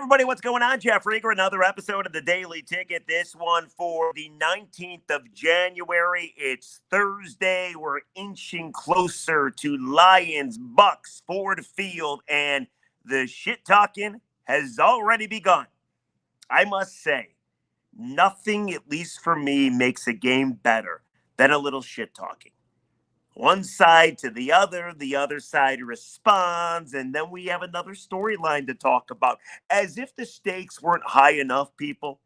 everybody, what's going on? Jeff Rieger, another episode of the Daily Ticket. This one for the 19th of January. It's Thursday. We're inching closer to Lions, Bucs, Ford Field, and the shit-talking has already begun. I must say, nothing, at least for me, makes a game better than a little shit-talking. One side to the other side responds, and then we have another storyline to talk about. As if the stakes weren't high enough, people.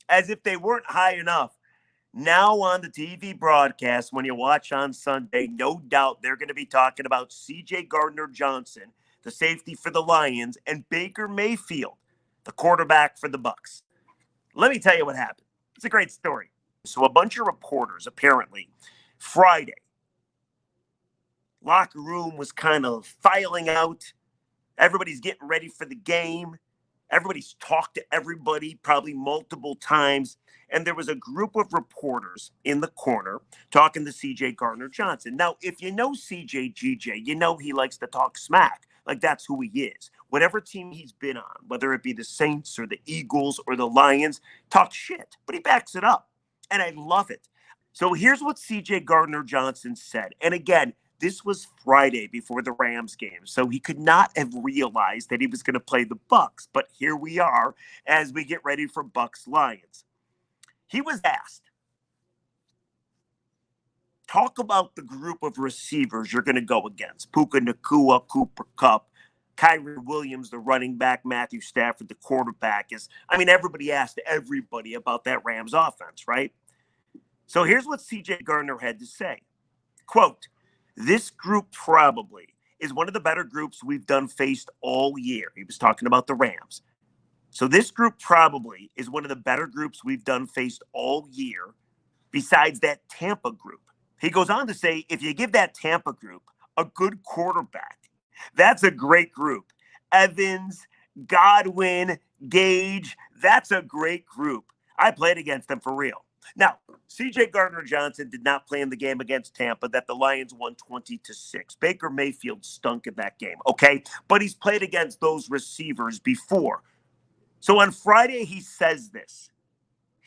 As if they weren't high enough. Now on the TV broadcast, when you watch on Sunday, no doubt they're going to be talking about CJ Gardner-Johnson, the safety for the Lions, and Baker Mayfield, the quarterback for the Bucs. Let me tell you what happened. It's a great story. So a bunch of reporters, apparently, Friday, locker room was kind of filing out. Everybody's getting ready for the game. Everybody's talked to everybody probably multiple times. And there was a group of reporters in the corner talking to CJ Gardner-Johnson. Now, if you know CJ GJ, you know he likes to talk smack. Like that's who he is. Whatever team he's been on, whether it be the Saints or the Eagles or the Lions, talk shit. But he backs it up. And I love it. So here's what CJ Gardner-Johnson said. And again, this was Friday before the Rams game, so he could not have realized that he was going to play the Bucs. But here we are as we get ready for Bucs Lions. He was asked, talk about the group of receivers you're going to go against. Puka Nacua, Cooper Kupp, Kyrie Williams, the running back, Matthew Stafford, the quarterback. Everybody asked everybody about that Rams offense, right? So here's what CJ Gardner had to say. Quote, this group probably is one of the better groups we've faced all year. He was talking about the Rams. So this group probably is one of the better groups we've faced all year besides that Tampa group. He goes on to say, if you give that Tampa group a good quarterback, that's a great group. Evans, Godwin, Gage, that's a great group. I played against them for real. Now, CJ Gardner-Johnson did not play in the game against Tampa that the Lions won 20-6. Baker Mayfield stunk in that game, okay? But he's played against those receivers before. So on Friday, he says this.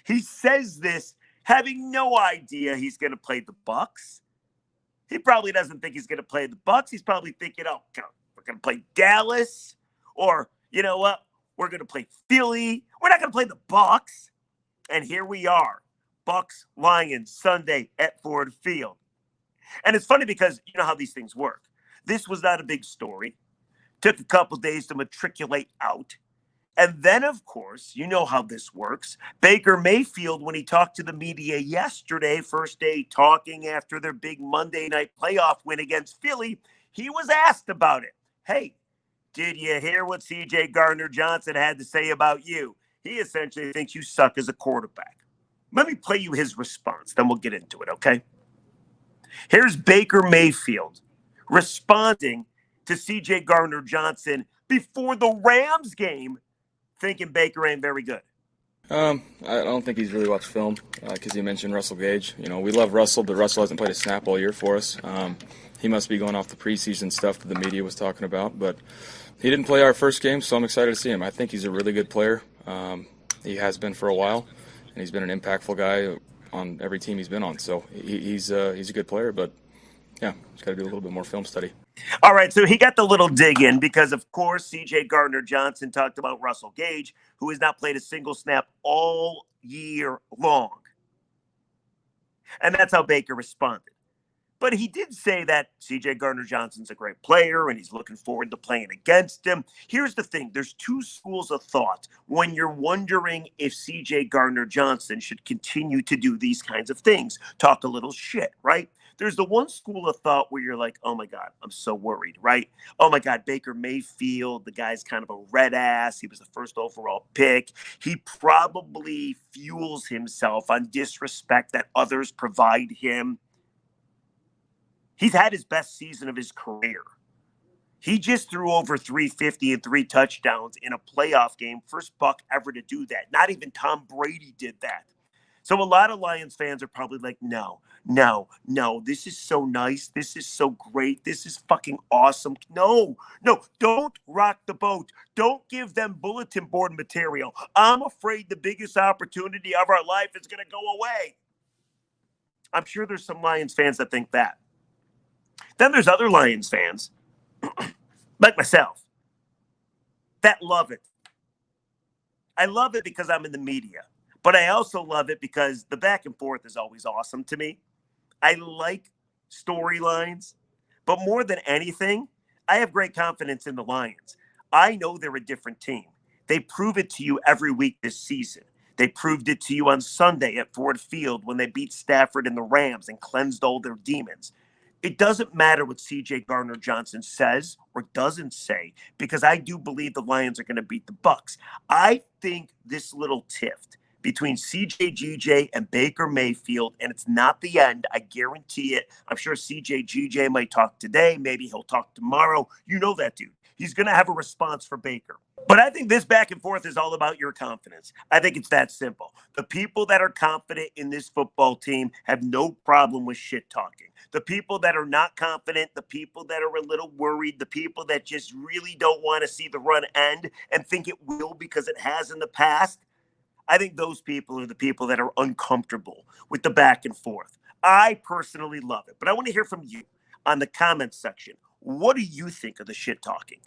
He says this having no idea he's going to play the Bucs. He probably doesn't think he's going to play the Bucs. He's probably thinking, oh, we're going to play Dallas. Or, you know what? We're going to play Philly. We're not going to play the Bucs. And here we are. Bucs Lions Sunday at Ford Field. And it's funny because you know how these things work. This was not a big story. Took a couple days to matriculate out. And then, of course, you know how this works. Baker Mayfield, when he talked to the media yesterday, first day talking after their big Monday night playoff win against Philly, he was asked about it. Hey, did you hear what CJ Gardner-Johnson had to say about you? He essentially thinks you suck as a quarterback. Let me play you his response, then we'll get into it, okay? Here's Baker Mayfield responding to CJ Gardner-Johnson before the Rams game, thinking Baker ain't very good. I don't think he's really watched film because he mentioned Russell Gage. You know, we love Russell, but Russell hasn't played a snap all year for us. He must be going off the preseason stuff that the media was talking about, but he didn't play our first game, so I'm excited to see him. I think he's a really good player. He has been for a while. And he's been an impactful guy on every team he's been on. So he's a good player, but yeah, he's got to do a little bit more film study. All right, so he got the little dig in because, of course, CJ Gardner-Johnson talked about Russell Gage, who has not played a single snap all year long. And that's how Baker responded. But he did say that CJ Gardner-Johnson's a great player and he's looking forward to playing against him. Here's the thing. There's two schools of thought when you're wondering if CJ Gardner-Johnson should continue to do these kinds of things. Talk a little shit, right? There's the one school of thought where you're like, oh, my God, I'm so worried, right? Oh, my God, Baker Mayfield, the guy's kind of a red ass. He was the first overall pick. He probably fuels himself on disrespect that others provide him. He's had his best season of his career. He just threw over 350 and 3 touchdowns in a playoff game. First Buck ever to do that. Not even Tom Brady did that. So a lot of Lions fans are probably like, no, no, no, this is so nice. This is so great. This is fucking awesome. No, no, don't rock the boat. Don't give them bulletin board material. I'm afraid the biggest opportunity of our life is going to go away. I'm sure there's some Lions fans that think that. Then there's other Lions fans, like myself, that love it. I love it because I'm in the media, but I also love it because the back and forth is always awesome to me. I like storylines, but more than anything, I have great confidence in the Lions. I know they're a different team. They prove it to you every week this season. They proved it to you on Sunday at Ford Field when they beat Stafford and the Rams and cleansed all their demons. It doesn't matter what CJ Gardner-Johnson says or doesn't say, because I do believe the Lions are going to beat the Bucs. I think this little tiff between CJ GJ and Baker Mayfield, and it's not the end. I guarantee it. I'm sure CJ GJ might talk today. Maybe he'll talk tomorrow. You know that dude. He's going to have a response for Baker. But I think this back and forth is all about your confidence. I think it's that simple. The people that are confident in this football team have no problem with shit talking. The people that are not confident, the people that are a little worried, the people that just really don't want to see the run end and think it will because it has in the past, I think those people are the people that are uncomfortable with the back and forth. I personally love it, but I want to hear from you on the comments section. What do you think of the shit talking?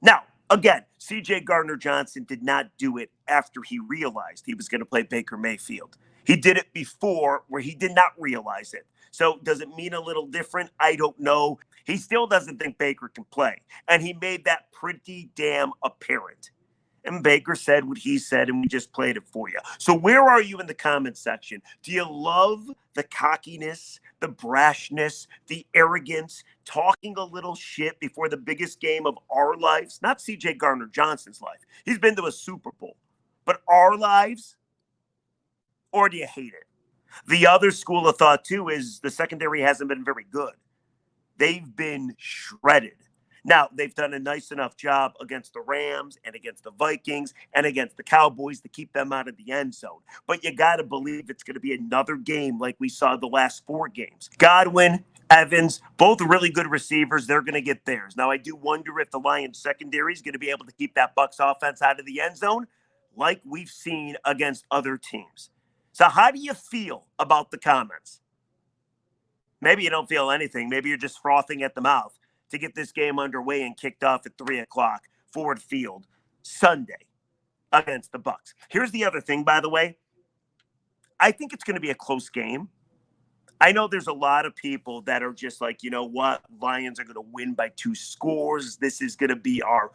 Now, again, CJ Gardner-Johnson did not do it after he realized he was going to play Baker Mayfield. He did it before where he did not realize it. So does it mean a little different? I don't know. He still doesn't think Baker can play. And he made that pretty damn apparent. And Baker said what he said, and we just played it for you. So where are you in the comments section? Do you love the cockiness, the brashness, the arrogance, talking a little shit before the biggest game of our lives? Not CJ Gardner-Johnson's life. He's been to a Super Bowl. But our lives? Or do you hate it? The other school of thought, too, is the secondary hasn't been very good. They've been shredded. Now, they've done a nice enough job against the Rams and against the Vikings and against the Cowboys to keep them out of the end zone. But you got to believe it's going to be another game like we saw the last 4 games. Godwin, Evans, both really good receivers. They're going to get theirs. Now, I do wonder if the Lions secondary is going to be able to keep that Bucs offense out of the end zone like we've seen against other teams. So how do you feel about the comments? Maybe you don't feel anything. Maybe you're just frothing at the mouth to get this game underway and kicked off at 3 o'clock, Ford Field, Sunday against the Bucs. Here's the other thing, by the way. I think it's going to be a close game. I know there's a lot of people that are just like, you know what? Lions are going to win by 2 scores. This is going to be our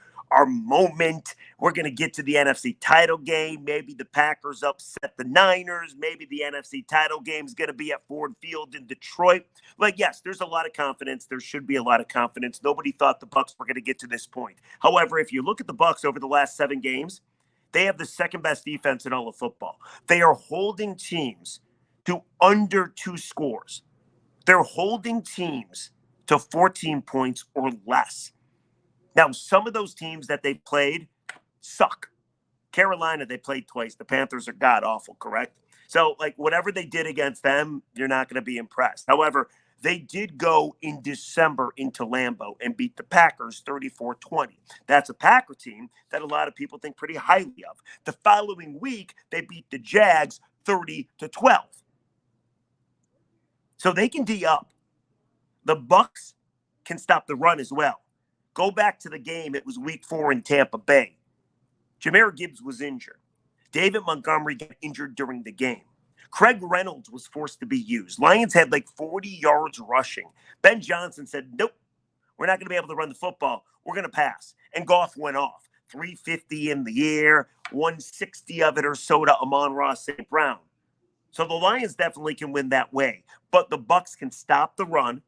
moment. We're going to get to the NFC title game. Maybe the Packers upset the Niners. Maybe the NFC title game is going to be at Ford Field in Detroit. Like, yes, there's a lot of confidence. There should be a lot of confidence. Nobody thought the Bucs were going to get to this point. However, if you look at the Bucs over the last 7 games, they have the second best defense in all of football. They are holding teams to under 2 scores. They're holding teams to 14 points or less. Now, some of those teams that they played suck. Carolina, they played twice. The Panthers are god-awful, correct? So, like, whatever they did against them, you're not going to be impressed. However, they did go in December into Lambeau and beat the Packers 34-20. That's a Packer team that a lot of people think pretty highly of. The following week, they beat the Jags 30-12. So they can D up. The Bucs can stop the run as well. Go back to the game. It was week 4 in Tampa Bay. Jahmyr Gibbs was injured. David Montgomery got injured during the game. Craig Reynolds was forced to be used. Lions had like 40 yards rushing. Ben Johnson said, nope, we're not going to be able to run the football. We're going to pass. And Goff went off. 350 in the air, 160 of it or so to Amon-Ra St. Brown. So the Lions definitely can win that way. But the Bucs can stop the run.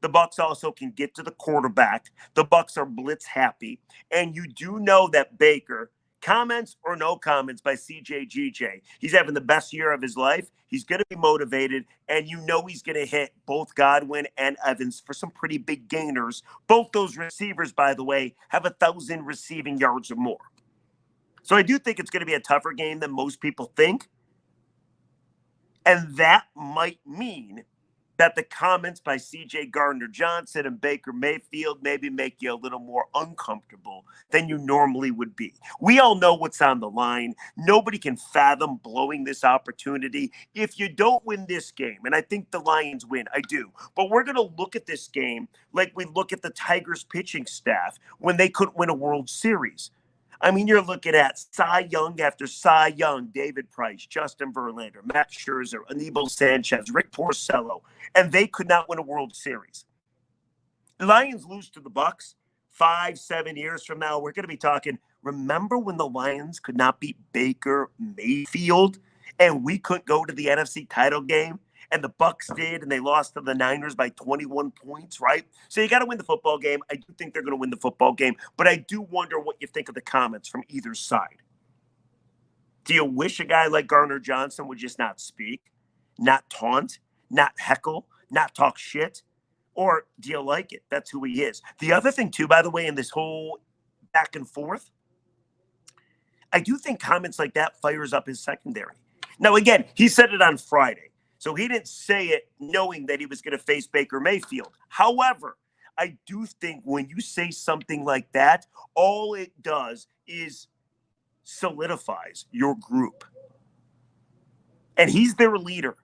The Bucs also can get to the quarterback. The Bucs are blitz happy. And you do know that Baker, comments or no comments by CJ GJ, he's having the best year of his life. He's going to be motivated. And you know he's going to hit both Godwin and Evans for some pretty big gainers. Both those receivers, by the way, have 1,000 receiving yards or more. So I do think it's going to be a tougher game than most people think. And that might mean that the comments by CJ Gardner-Johnson and Baker Mayfield maybe make you a little more uncomfortable than you normally would be. We all know what's on the line. Nobody can fathom blowing this opportunity. If you don't win this game, and I think the Lions win, I do, but we're going to look at this game like we look at the Tigers pitching staff when they couldn't win a World Series. I mean, you're looking at Cy Young after Cy Young, David Price, Justin Verlander, Max Scherzer, Anibal Sanchez, Rick Porcello, and they could not win a World Series. The Lions lose to the Bucs 5-7 years from now. We're going to be talking, remember when the Lions could not beat Baker Mayfield and we couldn't go to the NFC title game? And the Bucs did, and they lost to the Niners by 21 points, right? So you got to win the football game. I do think they're going to win the football game, but I do wonder what you think of the comments from either side. Do you wish a guy like Gardner-Johnson would just not speak, not taunt, not heckle, not talk shit? Or do you like it? That's who he is. The other thing, too, by the way, in this whole back and forth, I do think comments like that fires up his secondary. Now, again, he said it on Friday. So he didn't say it knowing that he was going to face Baker Mayfield. However, I do think when you say something like that, all it does is solidifies your group. And he's their leader.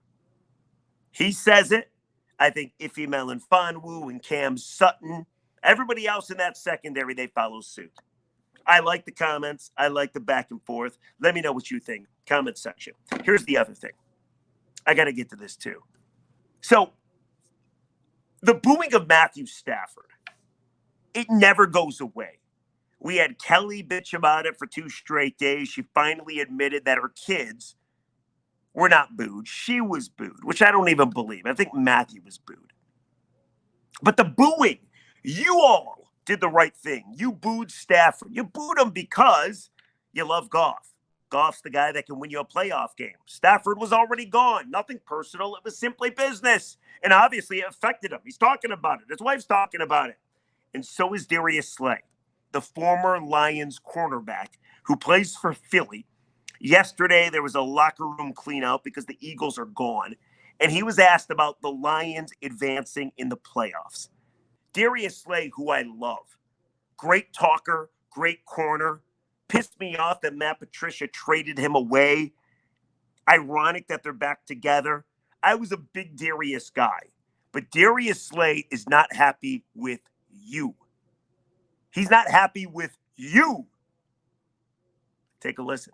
He says it. I think Ife Melifonwu and Cam Sutton, everybody else in that secondary, they follow suit. I like the comments. I like the back and forth. Let me know what you think. Comment section. Here's the other thing. I got to get to this too. So the booing of Matthew Stafford, it never goes away. We had Kelly bitch about it for 2 straight days. She finally admitted that her kids were not booed. She was booed, which I don't even believe. I think Matthew was booed. But the booing, you all did the right thing. You booed Stafford. You booed him because you love Goff. Goff's the guy that can win you a playoff game. Stafford was already gone. Nothing personal. It was simply business. And obviously it affected him. He's talking about it. His wife's talking about it. And so is Darius Slay, the former Lions cornerback who plays for Philly. Yesterday, there was a locker room clean out because the Eagles are gone. And he was asked about the Lions advancing in the playoffs. Darius Slay, who I love, great talker, great corner. Pissed me off that Matt Patricia traded him away. Ironic that they're back together. I was a big Darius guy. But Darius Slay is not happy with you. He's not happy with you. Take a listen.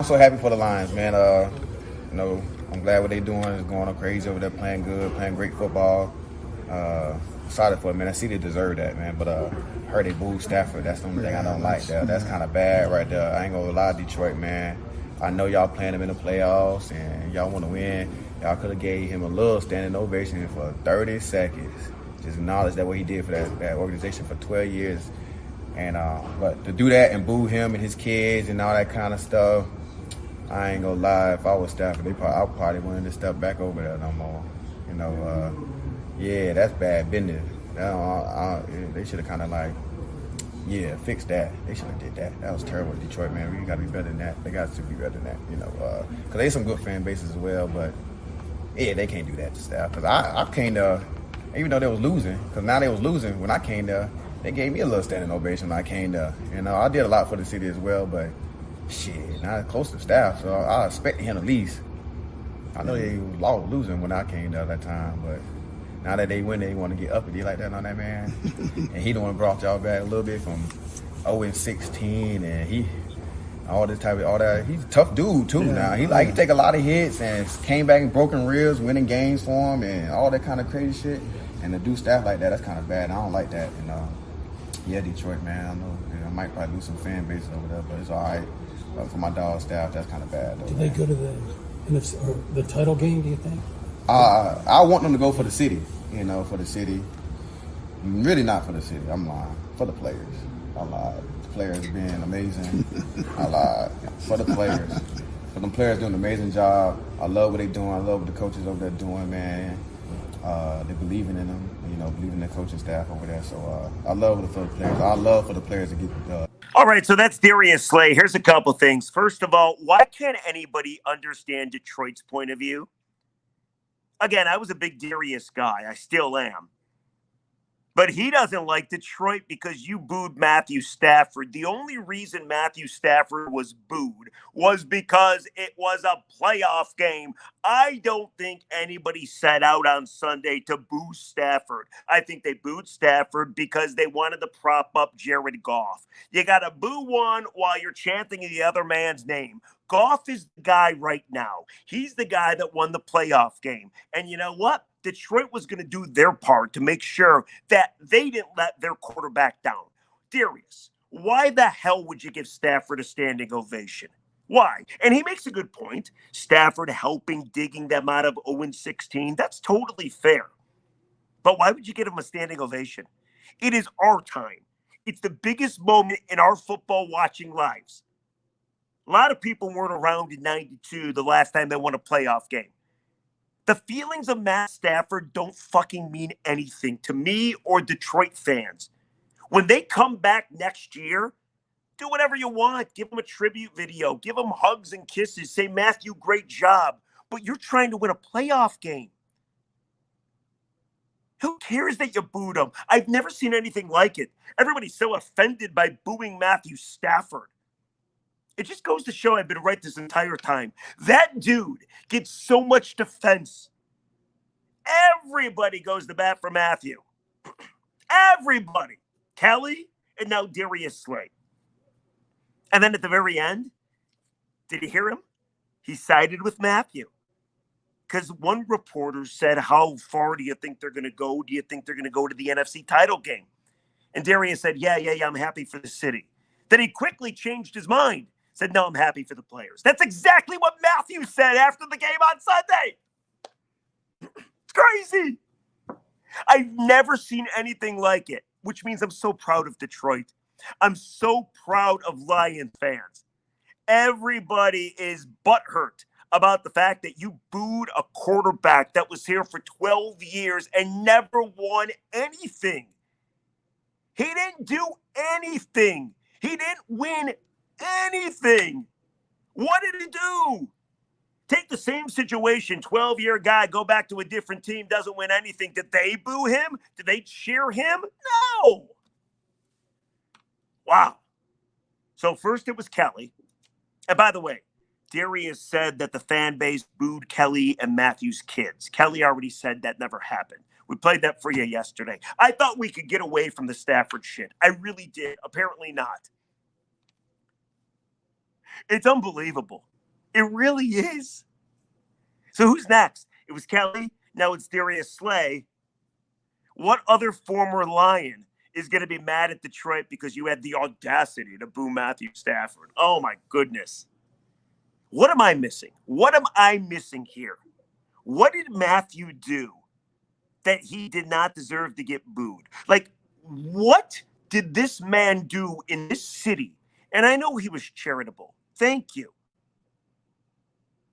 I'm so happy for the Lions, man. I'm glad what they're doing is going on crazy over there, playing good, playing great football. Excited for it, man. I see they deserve that, man. But I heard they booed Stafford. That's the only thing I don't like there. That's kind of bad right there. I ain't gonna lie, Detroit, man. I know y'all playing him in the playoffs and y'all want to win. Y'all could have gave him a little standing ovation for 30 seconds. Just acknowledge that what he did for that organization for 12 years. And but to do that and boo him and his kids and all that kind of stuff, I ain't gonna lie. If I was Stafford, I probably wouldn't have stepped back over there no more. Yeah, that's bad business. They should have kind of fixed that. They should have did that. That was terrible, Detroit, man. We got to be better than that. They got to be better than that, because there's some good fan bases as well. But yeah, they can't do that to Staff. Because I came there, even though they was losing. Because now they was losing when I came there. They gave me a little standing ovation when I came there. I did a lot for the city as well. But shit, not close to Staff, so I expected him at least. I know they was losing when I came there that time, but. Now that they win, they want to get uppity like that on that man. And he the one brought y'all back a little bit from 0-16, and he all that. He's a tough dude too. Now he take a lot of hits and came back and broken ribs, winning games for him, and all that kind of crazy shit. And to do stuff like that, that's kind of bad. I don't like that. Yeah, Detroit, man. I know I might probably lose some fan base over there, but it's all right. But for my dog Staff, that's kind of bad. Though, Did they go to the NFC or the title game? Do you think? I want them to go for the city, for the city. Really not for the city, I'm lying. For the players. I lied. The players being amazing. I lied. For the players. For them players doing an amazing job. I love what they're doing. I love what the coaches over there doing, man. They're believing in them, believing in the coaching staff over there. So I love it for the players. I love for the players to get All right, so that's Darius Slay. Here's a couple things. First of all, why can't anybody understand Detroit's point of view? Again, I was a big Darius guy. I still am. But he doesn't like Detroit because you booed Matthew Stafford. The only reason Matthew Stafford was booed was because it was a playoff game. I don't think anybody set out on Sunday to boo Stafford. I think they booed Stafford because they wanted to prop up Jared Goff. You got to boo one while you're chanting the other man's name. Goff is the guy right now. He's the guy that won the playoff game. And you know what? Detroit was going to do their part to make sure that they didn't let their quarterback down. Darius, why the hell would you give Stafford a standing ovation? Why? And he makes a good point. Stafford helping digging them out of 0-16. That's totally fair. But why would you give him a standing ovation? It is our time. It's the biggest moment in our football watching lives. A lot of people weren't around in 92 the last time they won a playoff game. The feelings of Matt Stafford don't fucking mean anything to me or Detroit fans. When they come back next year, do whatever you want. Give them a tribute video. Give them hugs and kisses. Say, Matthew, great job. But you're trying to win a playoff game. Who cares that you booed him? I've never seen anything like it. Everybody's so offended by booing Matthew Stafford. It just goes to show I've been right this entire time. That dude gets so much defense. Everybody goes to bat for Matthew. Everybody. Kelly and now Darius Slay. And then at the very end, did you hear him? He sided with Matthew. Because one reporter said, how far do you think they're going to go? Do you think they're going to go to the NFC title game? And Darius said, yeah, I'm happy for the city. Then he quickly changed his mind. Said, no, I'm happy for the players. That's exactly what Matthew said after the game on Sunday. It's crazy. I've never seen anything like it, which means I'm so proud of Detroit. I'm so proud of Lions fans. Everybody is butthurt about the fact that you booed a quarterback that was here for 12 years and never won anything. He didn't do anything. He didn't win anything. What did he do? Take the same situation, 12-year guy, go back to a different team, doesn't win anything. Did they boo him? Did they cheer him? No. Wow. So first it was Kelly. And by the way, Darius said that the fan base booed Kelly and Matthew's kids. Kelly already said that never happened. We played that for you yesterday. I thought we could get away from the Stafford shit. I really did. Apparently not. It's unbelievable. It really is. So who's next? It was Kelly. Now it's Darius Slay. What other former Lion is going to be mad at Detroit because you had the audacity to boo Matthew Stafford? Oh, my goodness. What am I missing? What am I missing here? What did Matthew do that he did not deserve to get booed? Like, what did this man do in this city? And I know he was charitable. Thank you.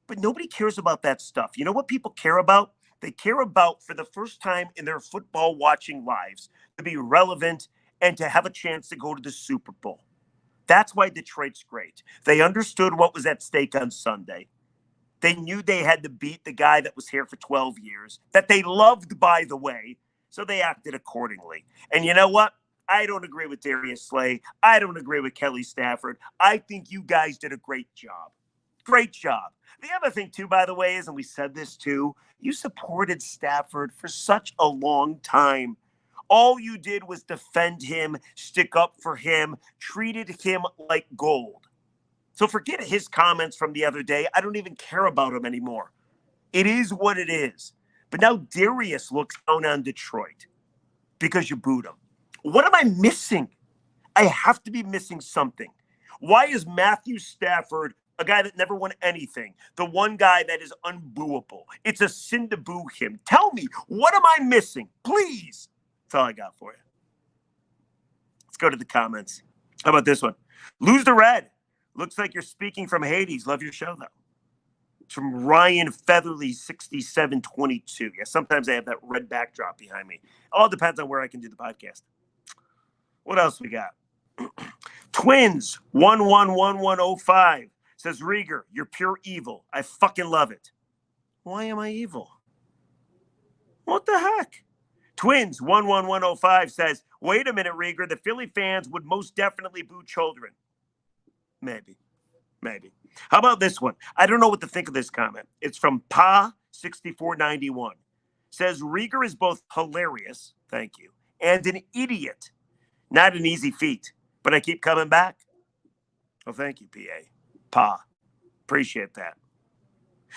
But nobody cares about that stuff. You know what people care about? They care about, for the first time in their football watching lives, to be relevant and to have a chance to go to the Super Bowl. That's why Detroit's great. They understood what was at stake on Sunday. They knew they had to beat the guy that was here for 12 years, that they loved, by the way, so they acted accordingly. And you know what? I don't agree with Darius Slay. I don't agree with Kelly Stafford. I think you guys did a great job. Great job. The other thing, too, by the way, is, and we said this, too, you supported Stafford for such a long time. All you did was defend him, stick up for him, treated him like gold. So forget his comments from the other day. I don't even care about him anymore. It is what it is. But now Darius looks down on Detroit because you booed him. What am I missing? I have to be missing something. Why is Matthew Stafford, a guy that never won anything, the one guy that is unbooable? It's a sin to boo him. Tell me, what am I missing? Please. That's all I got for you. Let's go to the comments. How about this one? Lose the red. Looks like you're speaking from Hades. Love your show, though. It's from Ryan Featherly, 6722. Yeah, sometimes I have that red backdrop behind me. All depends on where I can do the podcast. What else we got? Twins 111105 says, Rieger, you're pure evil. I fucking love it. Why am I evil? What the heck? Twins 11105 says, wait a minute, Rieger. The Philly fans would most definitely boo children. Maybe. How about this one? I don't know what to think of this comment. It's from Pa6491. Says, Rieger is both hilarious, thank you, and an idiot. Not an easy feat, but I keep coming back. Well, thank you, Pa. Appreciate that.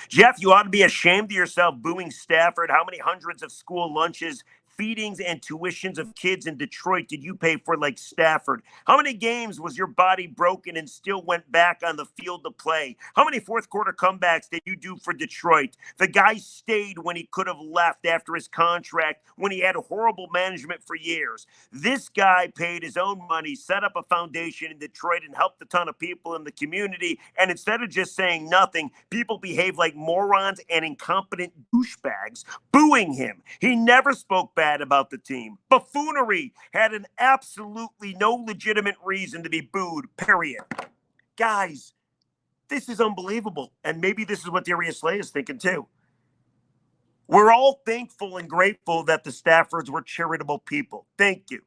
Jeff, you ought to be ashamed of yourself booing Stafford. How many hundreds of school lunches, feedings, and tuitions of kids in Detroit did you pay for like Stafford? How many games was your body broken and still went back on the field to play? How many fourth quarter comebacks did you do for Detroit? The guy stayed when he could have left after his contract, when he had horrible management for years. This guy paid his own money, set up a foundation in Detroit, and helped a ton of people in the community. And instead of just saying nothing, people behave like morons and incompetent douchebags, booing him. He never spoke bad about the team. Buffoonery. Had an absolutely no legitimate reason to be booed, period. Guys, this is unbelievable. And maybe this is what Darius Slay is thinking too. We're all thankful and grateful that the Staffords were charitable people. Thank you.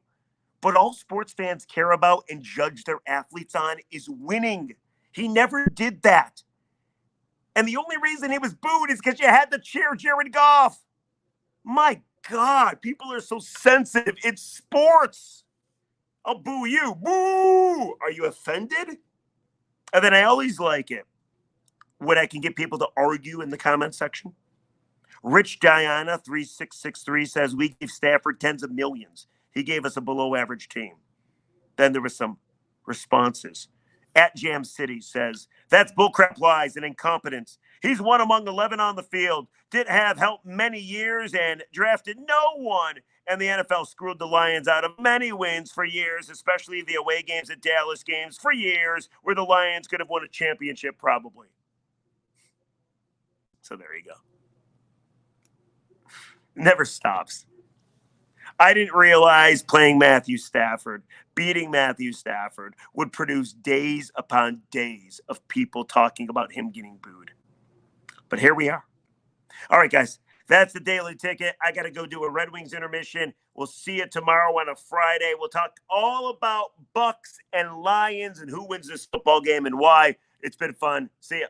But all sports fans care about and judge their athletes on is winning. He never did that. And the only reason he was booed is because you had to cheer Jared Goff. My God, people are so sensitive. It's sports. I'll boo you. Boo! Are you offended? And then I always like it when I can get people to argue in the comment section. Rich Diana 3663 says, we gave Stafford tens of millions. He gave us a below average team. Then there were some responses. At Jam City says, that's bullcrap lies and incompetence. He's one among 11 on the field, didn't have help many years, and drafted no one. And the NFL screwed the Lions out of many wins for years, especially the away games at Dallas games for years, where the Lions could have won a championship probably. So there you go. Never stops. I didn't realize playing Matthew Stafford, beating Matthew Stafford, would produce days upon days of people talking about him getting booed. But here we are. All right, guys, that's the Daily Ticket. I got to go do a Red Wings intermission. We'll see you tomorrow on a Friday. We'll talk all about Bucs and Lions and who wins this football game and why. It's been fun. See ya.